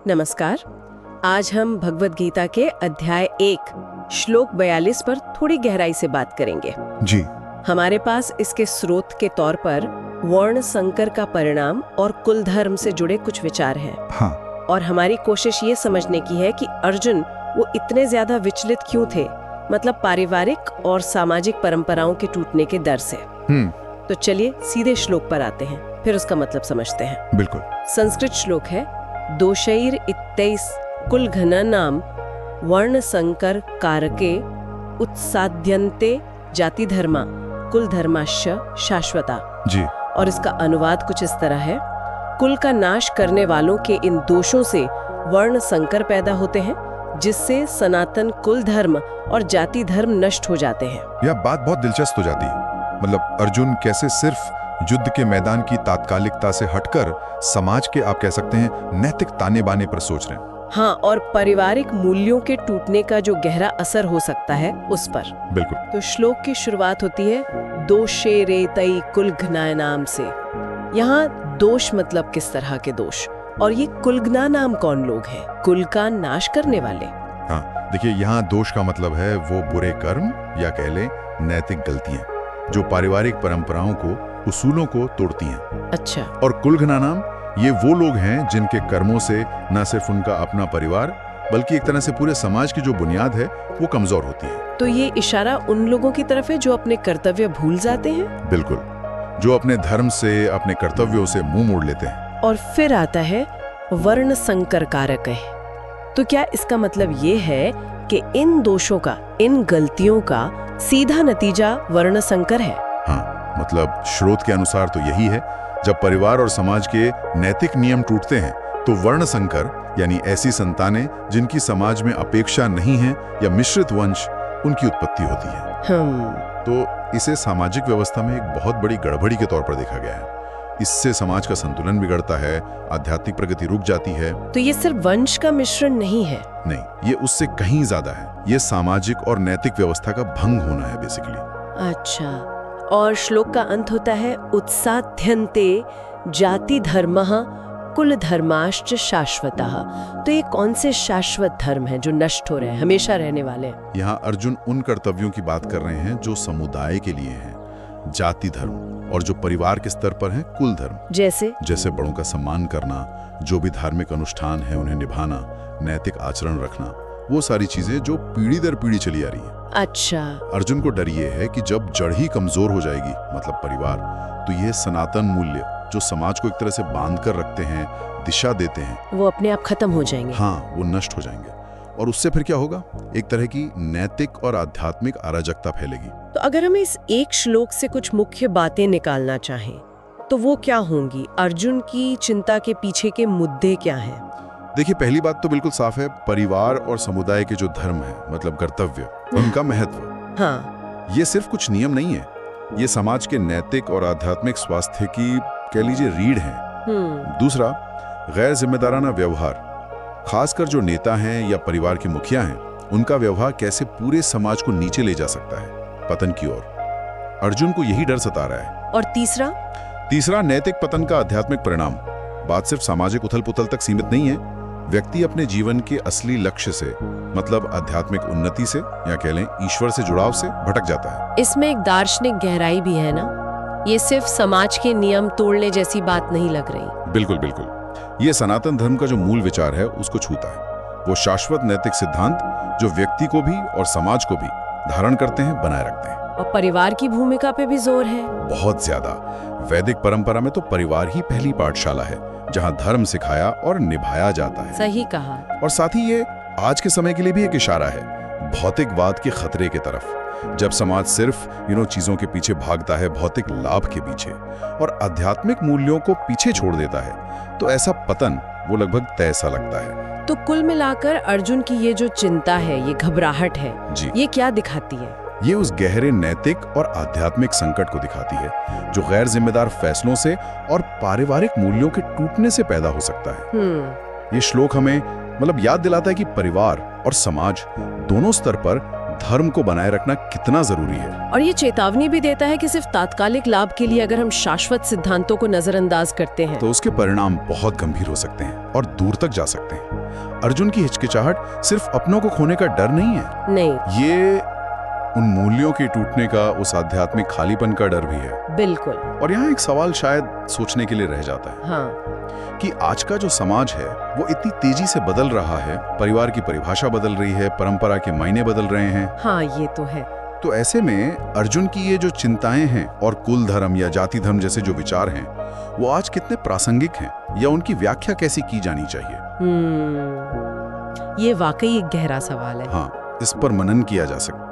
नमस्कार। आज हम भगवद गीता के अध्याय 1 श्लोक 42 पर थोड़ी गहराई से बात करेंगे। जी। हमारे पास इसके स्रोत के तौर पर वर्ण संकर का परिणाम और कुल धर्म से जुड़े कुछ विचार हैं। हाँ। और हमारी कोशिश ये समझने की है कि अर्जुन वो इतने ज्यादा विचलित क्यों थे, मतलब पारिवारिक और सामाजिक परंपराओं के टूटने के डर से। तो चलिए सीधे श्लोक पर आते हैं, फिर उसका मतलब समझते हैं। बिल्कुल। संस्कृत श्लोक है, दोषैर इत्तैस् कुल घनानाम वर्ण संकर कारके उत्साद्यन्ते जाति धर्मा कुल धर्माश्च शाश्वता। जी। और इसका अनुवाद कुछ इस तरह है, कुल का नाश करने वालों के इन दोषों से वर्ण संकर पैदा होते हैं, जिससे सनातन कुल धर्म और जाति धर्म नष्ट हो जाते हैं। यह बात बहुत दिलचस्प हो जाती है। मतलब अर्जुन कैसे सिर्फ युद्ध के मैदान की तात्कालिकता से हटकर समाज के, आप कह सकते हैं, नैतिक ताने बाने पर सोच रहे हैं। हाँ, और पारिवारिक मूल्यों के टूटने का जो गहरा असर हो सकता है उस पर। बिल्कुल। तो श्लोक की शुरुआत होती है दोषे रेतई कुल घ्ना नाम से। यहाँ दोष मतलब किस तरह के दोष, और ये कुलघ्ना नाम कौन लोग हैं? कुल का नाश करने वाले। हाँ, देखिए यहाँ दोष का मतलब है वो बुरे कर्म या कह ले नैतिक गलतियां जो पारिवारिक परंपराओं को, उसूलों को तोड़ती हैं। अच्छा। और कुलघ्ना नाम ये वो लोग हैं जिनके कर्मों से न सिर्फ उनका अपना परिवार बल्कि एक तरह से पूरे समाज की जो बुनियाद है वो कमजोर होती है। तो ये इशारा उन लोगों की तरफ है जो अपने कर्तव्य भूल जाते हैं। बिल्कुल, जो अपने धर्म से, अपने कर्तव्यों से मुंह मोड़ लेते हैं। और फिर आता है वर्ण संकर कारक है। तो क्या इसका मतलब ये है कि इन दोषों का, इन गलतियों का सीधा नतीजा वर्ण संकर है? हाँ, मतलब स्रोत के अनुसार तो यही है। जब परिवार और समाज के नैतिक नियम टूटते हैं तो वर्ण संकर यानी ऐसी संतानें जिनकी समाज में अपेक्षा नहीं है या मिश्रित वंश, उनकी उत्पत्ति होती है। तो इसे सामाजिक व्यवस्था में एक बहुत बड़ी गड़बड़ी के तौर पर देखा गया है। इससे समाज का संतुलन बिगड़ता है, आध्यात्मिक प्रगति रुक जाती है। तो ये सिर्फ वंश का मिश्रण नहीं है? नहीं, ये उससे कहीं ज्यादा है। ये सामाजिक और नैतिक व्यवस्था का भंग होना है बेसिकली। अच्छा। और श्लोक का अंत होता है उत्साद्यन्ते जाति धर्मः कुल धर्माश्च शाश्वतः। तो ये कौन से शाश्वत धर्म हैं जो नष्ट हो रहे हैं, हमेशा रहने वाले? यहाँ अर्जुन उन कर्तव्यों की बात कर रहे हैं जो समुदाय के लिए हैं, जाति धर्म, और जो परिवार के स्तर पर है कुल धर्म। जैसे बड़ों का सम्मान करना, जो भी धार्मिक अनुष्ठान है उन्हें निभाना, नैतिक आचरण रखना, वो सारी चीजें जो पीढ़ी दर पीढ़ी चली आ रही हैं। अच्छा। अर्जुन को डर ये है कि जब जड़ ही कमजोर हो जाएगी, मतलब परिवार, तो ये सनातन मूल्य जो समाज को एक तरह से बांध कर रखते हैं, दिशा देते हैं, वो अपने आप खत्म हो जाएंगे। हाँ, वो नष्ट हो जाएंगे। और उससे फिर क्या होगा? एक तरह की नैतिक और आध्यात्मिक अराजकता फैलेगी। तो अगर हमें इस एक श्लोक से कुछ मुख्य बातें निकालना चाहें तो वो क्या होंगी? अर्जुन की चिंता के पीछे के मुद्दे क्या हैं? देखिए, पहली बात तो बिल्कुल साफ है, परिवार और समुदाय के जो धर्म है, मतलब कर्तव्य, उनका महत्व। हाँ। ये सिर्फ कुछ नियम नहीं है, ये समाज के नैतिक और आध्यात्मिक स्वास्थ्य की, कह लीजिए, रीढ़ है। दूसरा, गैर जिम्मेदाराना व्यवहार, खासकर जो नेता हैं या परिवार के मुखिया हैं, उनका व्यवहार कैसे पूरे समाज को नीचे ले जा सकता है, पतन की ओर। अर्जुन को यही डर सता रहा है। और तीसरा नैतिक पतन का आध्यात्मिक परिणाम। बात सिर्फ सामाजिक उथल पुथल तक सीमित नहीं है, व्यक्ति अपने जीवन के असली लक्ष्य से, मतलब आध्यात्मिक उन्नति से या कह लें ईश्वर से जुड़ाव से भटक जाता है। इसमें एक दार्शनिक गहराई भी है ना? ये सिर्फ समाज के नियम तोड़ने जैसी बात नहीं लग रही। बिल्कुल बिल्कुल, ये सनातन धर्म का जो मूल विचार है उसको छूता है। वो शाश्वत नैतिक सिद्धांत जो व्यक्ति को भी और समाज को भी धारण करते हैं, बनाए रखते हैं। और परिवार की भूमिका पे भी जोर है। बहुत ज्यादा। वैदिक परंपरा में तो परिवार ही पहली पाठशाला है जहां धर्म सिखाया और निभाया जाता है। सही कहा। और साथ ही ये आज के समय के लिए भी एक इशारा है भौतिकवाद के खतरे की तरफ। जब समाज सिर्फ चीजों के पीछे भागता है, भौतिक लाभ के पीछे, और आध्यात्मिक मूल्यों को पीछे छोड़ देता है, तो ऐसा पतन वो लगभग तय सा लगता है। तो कुल मिलाकर अर्जुन की ये जो चिंता है, ये घबराहट है जी, ये क्या दिखाती है? ये उस गहरे नैतिक और आध्यात्मिक संकट को दिखाती है जो गैर जिम्मेदार फैसलों से और पारिवारिक मूल्यों के टूटने से पैदा हो सकता है। ये श्लोक हमें याद दिलाता है कि परिवार और समाज दोनों स्तर पर धर्म को बनाए रखना कितना जरूरी है। और ये चेतावनी भी देता है कि सिर्फ तात्कालिक लाभ के लिए अगर हम शाश्वत सिद्धांतों को नजरअंदाज करते हैं तो उसके परिणाम बहुत गंभीर हो सकते हैं और दूर तक जा सकते हैं। अर्जुन की हिचकिचाहट सिर्फ अपनों को खोने का डर नहीं है, नहीं, ये उन मूल्यों के टूटने का, उस आध्यात्मिक खालीपन का डर भी है। बिल्कुल। और यहाँ एक सवाल शायद सोचने के लिए रह जाता है हाँ, कि आज का जो समाज है वो इतनी तेजी से बदल रहा है, परिवार की परिभाषा बदल रही है, परंपरा के मायने बदल रहे हैं। हाँ, ये तो है। तो ऐसे में अर्जुन की ये जो चिंताएं हैं और कुल धर्म या जाति धर्म जैसे जो विचार हैं, वो आज कितने प्रासंगिक हैं या उनकी व्याख्या कैसी की जानी चाहिए? ये वाकई एक गहरा सवाल है। हाँ, इस पर मनन किया जा सकता है।